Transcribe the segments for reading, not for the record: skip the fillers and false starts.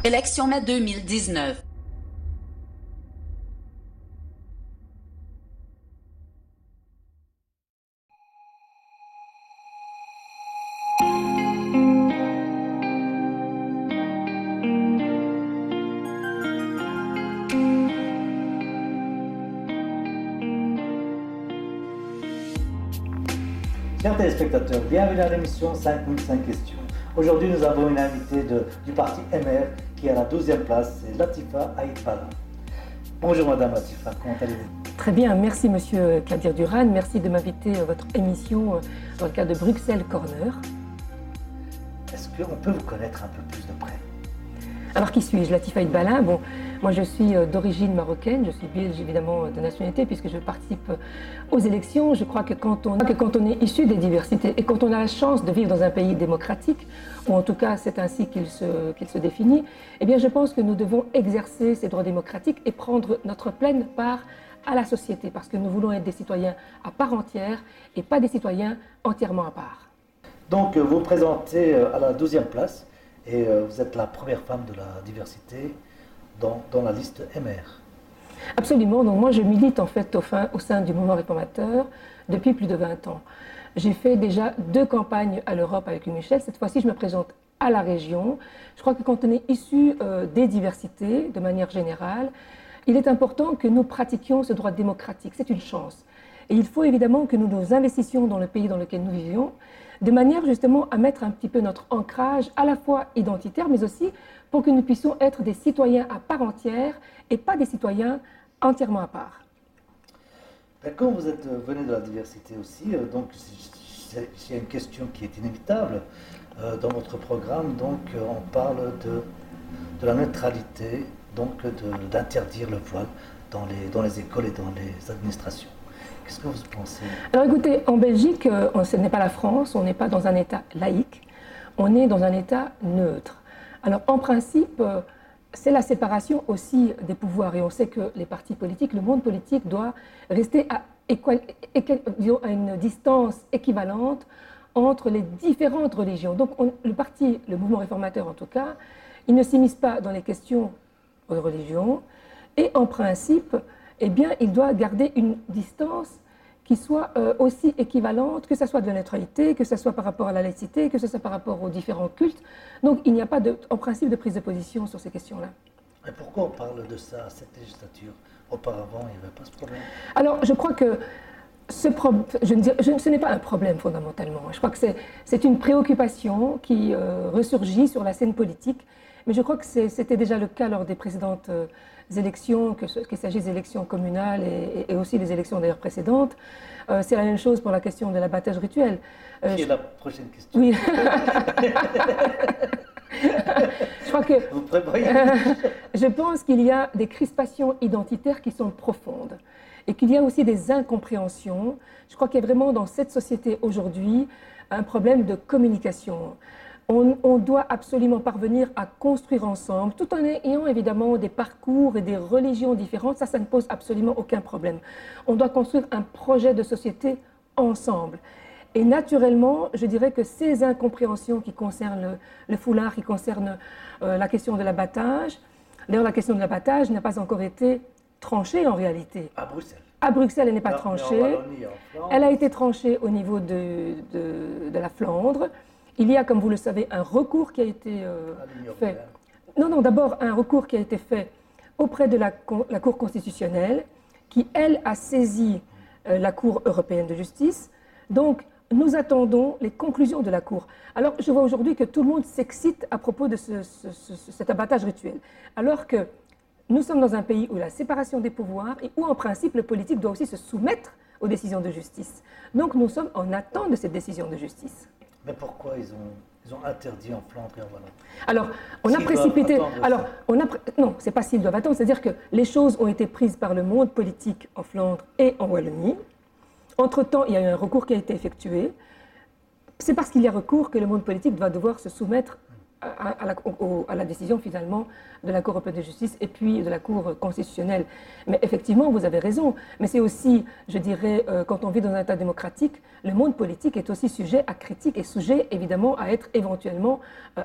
Élection mai 2019. Chers téléspectateurs, bienvenue à l'émission 5005 questions. Aujourd'hui, nous avons une invitée du parti MR qui est à la 12e place, c'est Latifa Aït-Bala. Bonjour Madame Latifa, comment allez-vous? Très bien, merci Monsieur Kadir Duran, merci de m'inviter à votre émission dans le cadre de Bruxelles Corner. Est-ce qu'on peut vous connaître un peu plus de près? Alors qui suis-je? Latifa Aït-Bala. Bon, moi je suis d'origine marocaine, je suis belge évidemment de nationalité puisque je participe aux élections. Je crois que quand on est issu des diversités et quand on a la chance de vivre dans un pays démocratique, ou en tout cas c'est ainsi qu'il se définit, eh bien je pense que nous devons exercer ces droits démocratiques et prendre notre pleine part à la société parce que nous voulons être des citoyens à part entière et pas des citoyens entièrement à part. Donc vous vous présentez à la 12e place et vous êtes la première femme de la diversité dans la liste MR. Absolument, donc moi je milite en fait au sein du mouvement réformateur depuis plus de 20 ans. J'ai fait déjà 2 campagnes à l'Europe avec Michel, cette fois-ci je me présente à la région. Je crois que quand on est issu des diversités de manière générale, il est important que nous pratiquions ce droit démocratique, c'est une chance. Et il faut évidemment que nous nous investissions dans le pays dans lequel nous vivions, de manière justement à mettre un petit peu notre ancrage à la fois identitaire, mais aussi pour que nous puissions être des citoyens à part entière et pas des citoyens entièrement à part. Quand vous venez de la diversité aussi, donc c'est une question qui est inévitable. Dans votre programme, donc, on parle de la neutralité, donc d'interdire le voile dans les écoles et dans les administrations. Qu'est-ce que vous pensez? Alors écoutez, en Belgique, ce n'est pas la France, on n'est pas dans un État laïque, on est dans un État neutre. Alors en principe, c'est la séparation aussi des pouvoirs et on sait que les partis politiques, le monde politique doit rester à une distance équivalente entre les différentes religions. Donc le mouvement réformateur en tout cas, il ne s'immisce pas dans les questions de religion et en principe, eh bien, il doit garder une distance qui soit aussi équivalente, que ce soit de la neutralité, que ce soit par rapport à la laïcité, que ce soit par rapport aux différents cultes. Donc il n'y a pas en principe de prise de position sur ces questions-là. Et pourquoi on parle de ça à cette législature? Auparavant, il n'y avait pas ce problème. Alors je crois que ce n'est pas un problème fondamentalement. Je crois que c'est une préoccupation qui ressurgit sur la scène politique. Mais je crois que c'était déjà le cas lors des précédentes élections, qu'il s'agisse des élections communales et aussi les élections d'ailleurs précédentes. C'est la même chose pour la question de l'abattage rituel. Qui est la prochaine question? Oui. Je crois que vous prévoyez je pense qu'il y a des crispations identitaires qui sont profondes et qu'il y a aussi des incompréhensions. Je crois qu'il y a vraiment dans cette société aujourd'hui un problème de communication. On doit absolument parvenir à construire ensemble, tout en ayant évidemment des parcours et des religions différentes. Ça ne pose absolument aucun problème. On doit construire un projet de société ensemble. Et naturellement, je dirais que ces incompréhensions qui concernent le foulard, qui concernent la question de l'abattage, d'ailleurs la question de l'abattage n'a pas encore été tranchée en réalité. À Bruxelles. À Bruxelles, elle n'est pas tranchée. Wallonie, en Flandre. Elle a été tranchée au niveau de la Flandre. Il y a, comme vous le savez, un recours qui a été fait. Non, d'abord un recours qui a été fait auprès de la Cour constitutionnelle, qui, elle, a saisi la Cour européenne de justice. Donc, nous attendons les conclusions de la Cour. Alors, je vois aujourd'hui que tout le monde s'excite à propos de cet abattage rituel, alors que nous sommes dans un pays où la séparation des pouvoirs et où, en principe, le politique doit aussi se soumettre aux décisions de justice. Donc, nous sommes en attente de cette décision de justice. Mais pourquoi ils ont interdit en Flandre et en Wallonie? Alors, on a précipité. Alors, non, c'est pas s'ils doivent attendre, c'est-à-dire que les choses ont été prises par le monde politique en Flandre et en Wallonie. Entre-temps, il y a eu un recours qui a été effectué. C'est parce qu'il y a recours que le monde politique va devoir se soumettre à la décision finalement de la Cour européenne de justice et puis de la Cour constitutionnelle. Mais effectivement, vous avez raison. Mais c'est aussi, je dirais, quand on vit dans un État démocratique, le monde politique est aussi sujet à critique et sujet évidemment à être éventuellement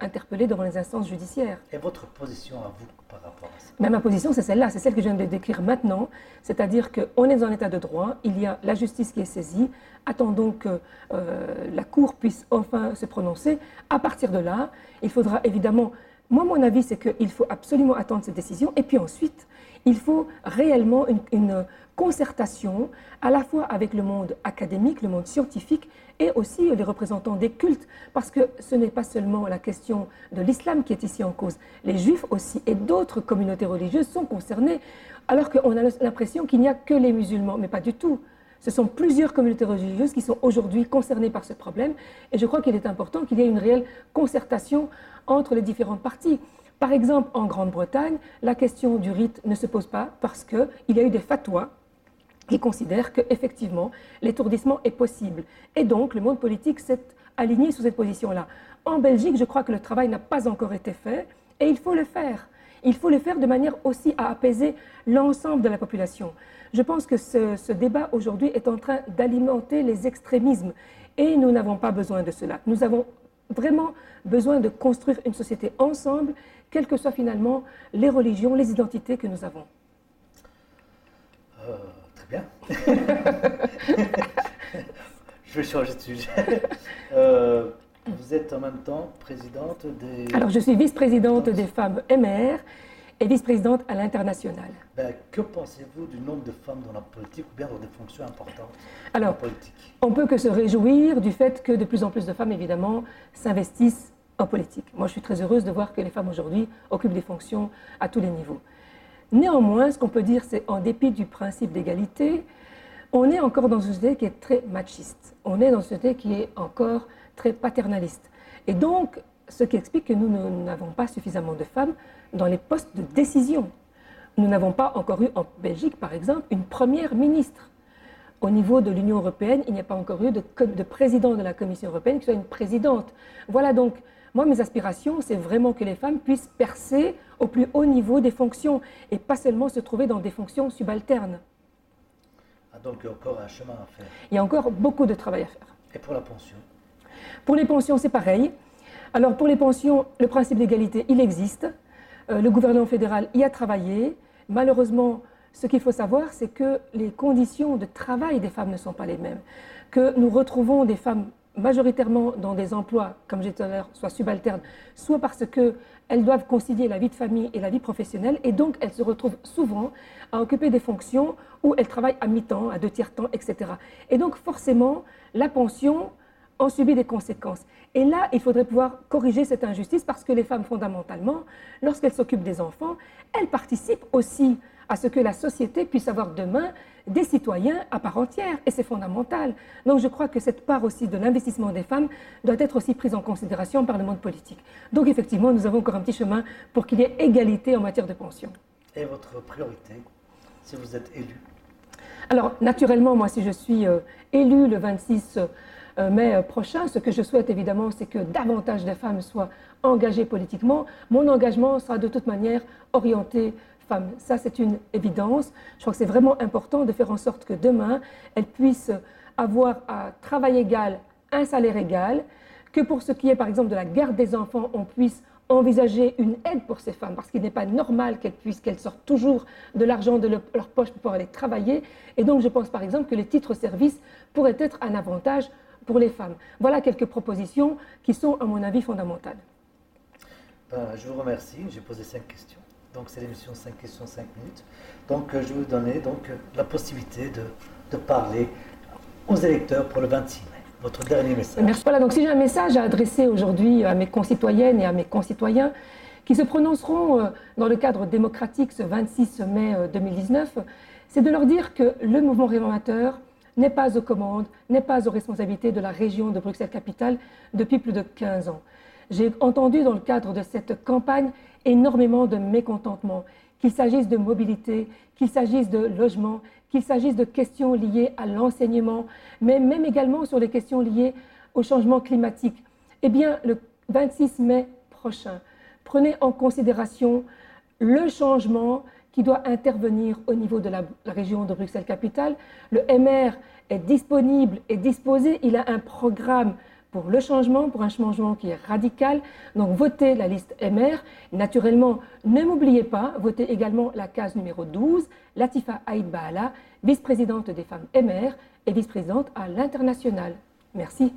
interpellé devant les instances judiciaires. Et votre position à vous par rapport à ça? Mais ma position, c'est celle-là, c'est celle que je viens de décrire maintenant, c'est-à-dire qu'on est dans un état de droit, il y a la justice qui est saisie, attendons que la Cour puisse enfin se prononcer. À partir de là, il faudra évidemment, moi mon avis c'est qu'il faut absolument attendre cette décision, et puis ensuite, il faut réellement une concertation à la fois avec le monde académique, le monde scientifique, et aussi les représentants des cultes, parce que ce n'est pas seulement la question de l'islam qui est ici en cause. Les juifs aussi et d'autres communautés religieuses sont concernés, alors qu'on a l'impression qu'il n'y a que les musulmans, mais pas du tout. Ce sont plusieurs communautés religieuses qui sont aujourd'hui concernées par ce problème, et je crois qu'il est important qu'il y ait une réelle concertation entre les différentes parties. Par exemple, en Grande-Bretagne, la question du rite ne se pose pas parce qu'il y a eu des fatwas qui considèrent qu'effectivement, l'étourdissement est possible. Et donc, le monde politique s'est aligné sur cette position-là. En Belgique, je crois que le travail n'a pas encore été fait, et il faut le faire. Il faut le faire de manière aussi à apaiser l'ensemble de la population. Je pense que ce débat aujourd'hui est en train d'alimenter les extrémismes, et nous n'avons pas besoin de cela. Nous avons vraiment besoin de construire une société ensemble, quelles que soient finalement les religions, les identités que nous avons. Très bien. Je vais changer de sujet. Vous êtes en même temps présidente des... Alors, je suis vice-présidente des femmes MR et vice-présidente à l'international. Que pensez-vous du nombre de femmes dans la politique ou bien dans des fonctions importantes dans la politique? On peut que se réjouir du fait que de plus en plus de femmes, évidemment, s'investissent en politique. Moi, je suis très heureuse de voir que les femmes aujourd'hui occupent des fonctions à tous les niveaux. Néanmoins, ce qu'on peut dire, c'est en dépit du principe d'égalité, on est encore dans une société qui est très machiste. On est dans une société qui est encore très paternaliste. Et donc, ce qui explique que nous n'avons pas suffisamment de femmes dans les postes de décision. Nous n'avons pas encore eu en Belgique, par exemple, une première ministre. Au niveau de l'Union européenne, il n'y a pas encore eu de président de la Commission européenne qui soit une présidente. Voilà donc, moi, mes aspirations, c'est vraiment que les femmes puissent percer au plus haut niveau des fonctions et pas seulement se trouver dans des fonctions subalternes. Donc, il y a encore un chemin à faire. Il y a encore beaucoup de travail à faire. Et pour la pension? Pour les pensions, c'est pareil. Alors, pour les pensions, le principe d'égalité, il existe. Le gouvernement fédéral y a travaillé. Malheureusement, ce qu'il faut savoir, c'est que les conditions de travail des femmes ne sont pas les mêmes. Que nous retrouvons des femmes majoritairement dans des emplois, comme j'ai dit tout à l'heure, soit subalternes, soit parce qu'elles doivent concilier la vie de famille et la vie professionnelle, et donc elles se retrouvent souvent à occuper des fonctions où elles travaillent à mi-temps, à 2/3 temps, etc. Et donc forcément, la pension en subit des conséquences. Et là, il faudrait pouvoir corriger cette injustice parce que les femmes, fondamentalement, lorsqu'elles s'occupent des enfants, elles participent aussi à ce que la société puisse avoir demain des citoyens à part entière, et c'est fondamental. Donc je crois que cette part aussi de l'investissement des femmes doit être aussi prise en considération par le monde politique. Donc effectivement, nous avons encore un petit chemin pour qu'il y ait égalité en matière de pension. Et votre priorité, si vous êtes élu? Alors naturellement, moi si je suis élue le 26 mai prochain, ce que je souhaite évidemment, c'est que davantage de femmes soient engagées politiquement. Mon engagement sera de toute manière orienté femmes. Ça, c'est une évidence. Je crois que c'est vraiment important de faire en sorte que demain, elles puissent avoir à travail égal, un salaire égal, que pour ce qui est par exemple de la garde des enfants, on puisse envisager une aide pour ces femmes, parce qu'il n'est pas normal qu'elles sortent toujours de l'argent de leur poche pour pouvoir aller travailler. Et donc, je pense par exemple que les titres-services pourraient être un avantage pour les femmes. Voilà quelques propositions qui sont, à mon avis, fondamentales. Je vous remercie. J'ai posé 5 questions. Donc, c'est l'émission 5 questions, 5 minutes. Donc, je vais vous donner la possibilité de parler aux électeurs pour le 26 mai. Votre dernier message. Merci. Voilà, donc si j'ai un message à adresser aujourd'hui à mes concitoyennes et à mes concitoyens qui se prononceront dans le cadre démocratique ce 26 mai 2019, c'est de leur dire que le mouvement réformateur n'est pas aux commandes, n'est pas aux responsabilités de la région de Bruxelles-Capitale depuis plus de 15 ans. J'ai entendu dans le cadre de cette campagne énormément de mécontentement, qu'il s'agisse de mobilité, qu'il s'agisse de logement, qu'il s'agisse de questions liées à l'enseignement, mais même également sur les questions liées au changement climatique. Eh bien, le 26 mai prochain. Prenez en considération le changement qui doit intervenir au niveau de la région de Bruxelles-Capitale. Le MR est disponible et disposé, il a un programme pour le changement, pour un changement qui est radical. Donc votez la liste MR. Naturellement, ne m'oubliez pas, votez également la case numéro 12, Latifa Aïd Baala, vice-présidente des femmes MR et vice-présidente à l'international. Merci.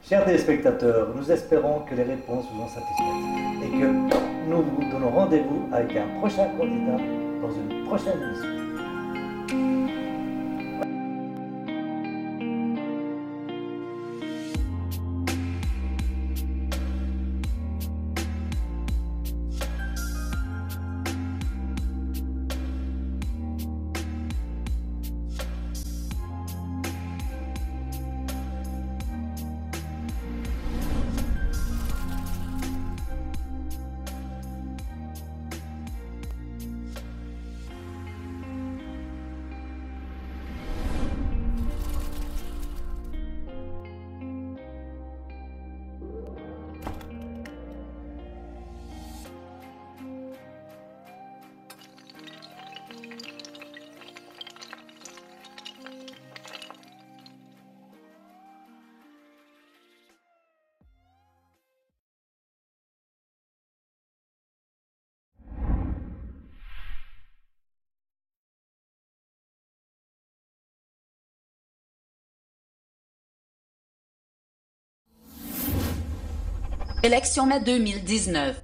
Chers téléspectateurs, nous espérons que les réponses vous ont satisfait et que nous vous donnons rendez-vous avec un prochain candidat dans une prochaine émission. Élection mai 2019.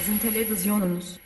Sizin televizyonunuz.